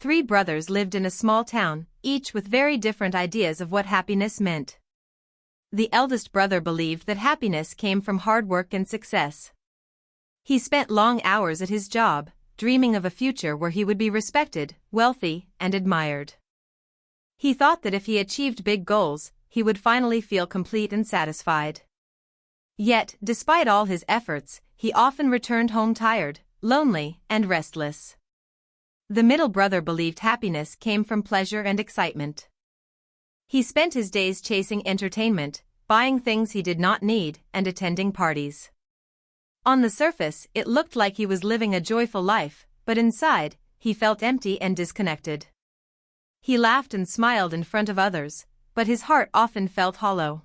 Three brothers lived in a small town, each with very different ideas of what happiness meant. The eldest brother believed that happiness came from hard work and success. He spent long hours at his job, dreaming of a future where he would be respected, wealthy, and admired. He thought that if he achieved big goals, he would finally feel complete and satisfied. Yet, despite all his efforts, he often returned home tired, lonely, and restless. The middle brother believed happiness came from pleasure and excitement. He spent his days chasing entertainment, buying things he did not need, and attending parties. On the surface, it looked like he was living a joyful life, but inside, he felt empty and disconnected. He laughed and smiled in front of others, but his heart often felt hollow.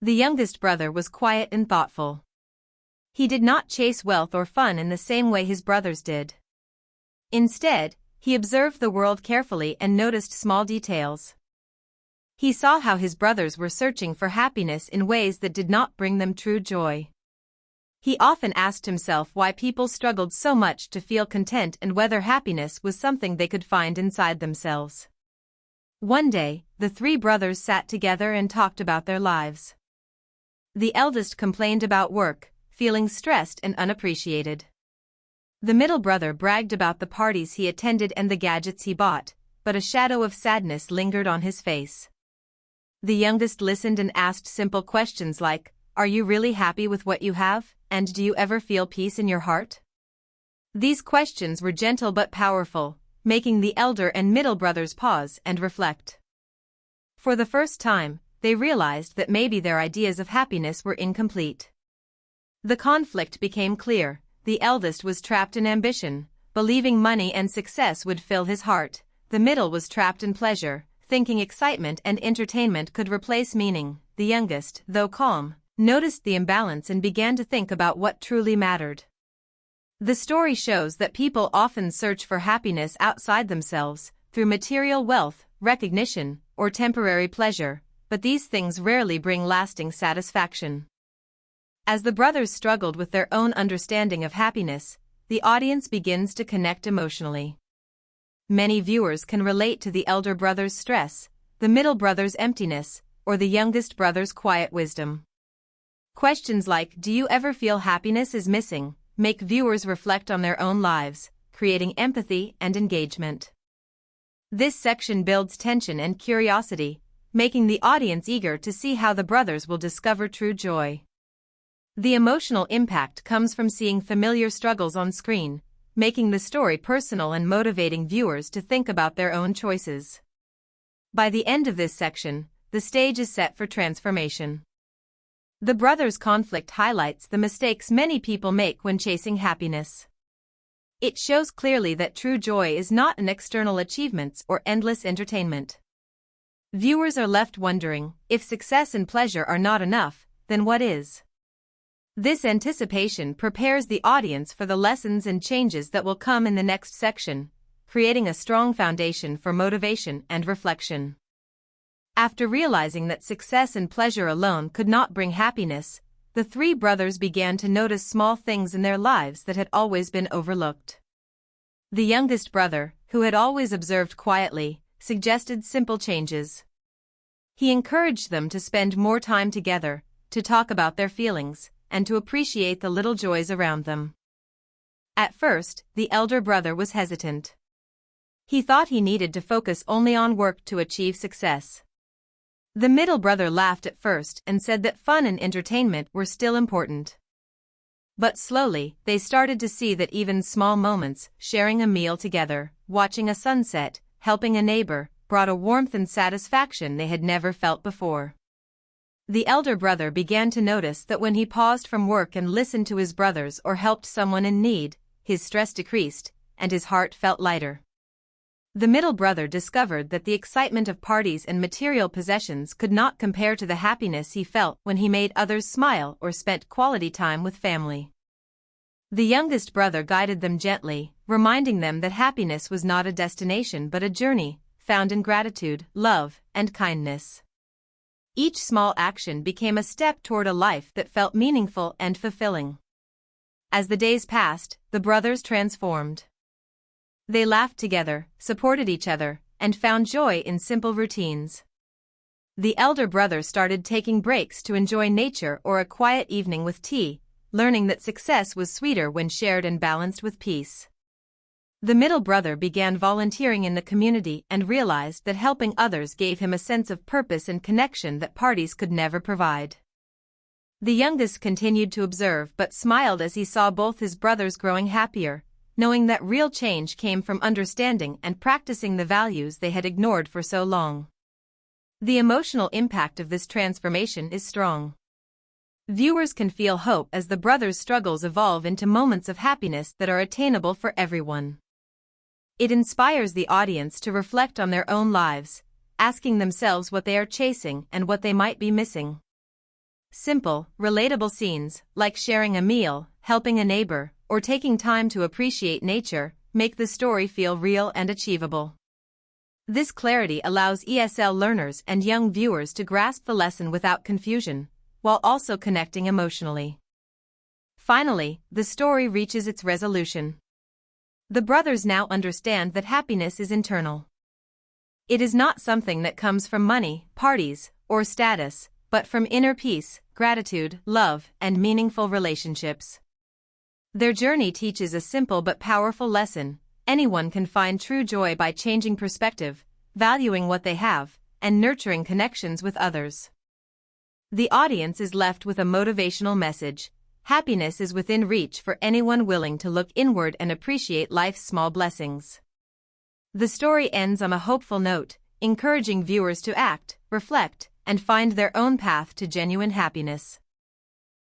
The youngest brother was quiet and thoughtful. He did not chase wealth or fun in the same way his brothers did. Instead, he observed the world carefully and noticed small details. He saw how his brothers were searching for happiness in ways that did not bring them true joy. He often asked himself why people struggled so much to feel content and whether happiness was something they could find inside themselves. One day, the three brothers sat together and talked about their lives. The eldest complained about work, feeling stressed and unappreciated. The middle brother bragged about the parties he attended and the gadgets he bought, but a shadow of sadness lingered on his face. The youngest listened and asked simple questions like, "Are you really happy with what you have, and do you ever feel peace in your heart?" These questions were gentle but powerful, making the elder and middle brothers pause and reflect. For the first time, they realized that maybe their ideas of happiness were incomplete. The conflict became clear. The eldest was trapped in ambition, believing money and success would fill his heart. The middle was trapped in pleasure, thinking excitement and entertainment could replace meaning. The youngest, though calm, noticed the imbalance and began to think about what truly mattered. The story shows that people often search for happiness outside themselves, through material wealth, recognition, or temporary pleasure, but these things rarely bring lasting satisfaction. As the brothers struggled with their own understanding of happiness, the audience begins to connect emotionally. Many viewers can relate to the elder brother's stress, the middle brother's emptiness, or the youngest brother's quiet wisdom. Questions like, "Do you ever feel happiness is missing?" make viewers reflect on their own lives, creating empathy and engagement. This section builds tension and curiosity, making the audience eager to see how the brothers will discover true joy. The emotional impact comes from seeing familiar struggles on screen, making the story personal and motivating viewers to think about their own choices. By the end of this section, the stage is set for transformation. The brothers' conflict highlights the mistakes many people make when chasing happiness. It shows clearly that true joy is not in external achievements or endless entertainment. Viewers are left wondering, if success and pleasure are not enough, then what is? This anticipation prepares the audience for the lessons and changes that will come in the next section, creating a strong foundation for motivation and reflection. After realizing that success and pleasure alone could not bring happiness, the three brothers began to notice small things in their lives that had always been overlooked. The youngest brother, who had always observed quietly, suggested simple changes. He encouraged them to spend more time together, to talk about their feelings, and to appreciate the little joys around them. At first, the elder brother was hesitant. He thought he needed to focus only on work to achieve success. The middle brother laughed at first and said that fun and entertainment were still important. But slowly, they started to see that even small moments, sharing a meal together, watching a sunset, helping a neighbor, brought a warmth and satisfaction they had never felt before. The elder brother began to notice that when he paused from work and listened to his brothers or helped someone in need, his stress decreased, and his heart felt lighter. The middle brother discovered that the excitement of parties and material possessions could not compare to the happiness he felt when he made others smile or spent quality time with family. The youngest brother guided them gently, reminding them that happiness was not a destination but a journey, found in gratitude, love, and kindness. Each small action became a step toward a life that felt meaningful and fulfilling. As the days passed, the brothers transformed. They laughed together, supported each other, and found joy in simple routines. The elder brother started taking breaks to enjoy nature or a quiet evening with tea, learning that success was sweeter when shared and balanced with peace. The middle brother began volunteering in the community and realized that helping others gave him a sense of purpose and connection that parties could never provide. The youngest continued to observe but smiled as he saw both his brothers growing happier, knowing that real change came from understanding and practicing the values they had ignored for so long. The emotional impact of this transformation is strong. Viewers can feel hope as the brothers' struggles evolve into moments of happiness that are attainable for everyone. It inspires the audience to reflect on their own lives, asking themselves what they are chasing and what they might be missing. Simple, relatable scenes, like sharing a meal, helping a neighbor, or taking time to appreciate nature, make the story feel real and achievable. This clarity allows ESL learners and young viewers to grasp the lesson without confusion, while also connecting emotionally. Finally, the story reaches its resolution. The brothers now understand that happiness is internal. It is not something that comes from money, parties, or status, but from inner peace, gratitude, love, and meaningful relationships. Their journey teaches a simple but powerful lesson: anyone can find true joy by changing perspective, valuing what they have, and nurturing connections with others. The audience is left with a motivational message: happiness is within reach for anyone willing to look inward and appreciate life's small blessings. The story ends on a hopeful note, encouraging viewers to act, reflect, and find their own path to genuine happiness.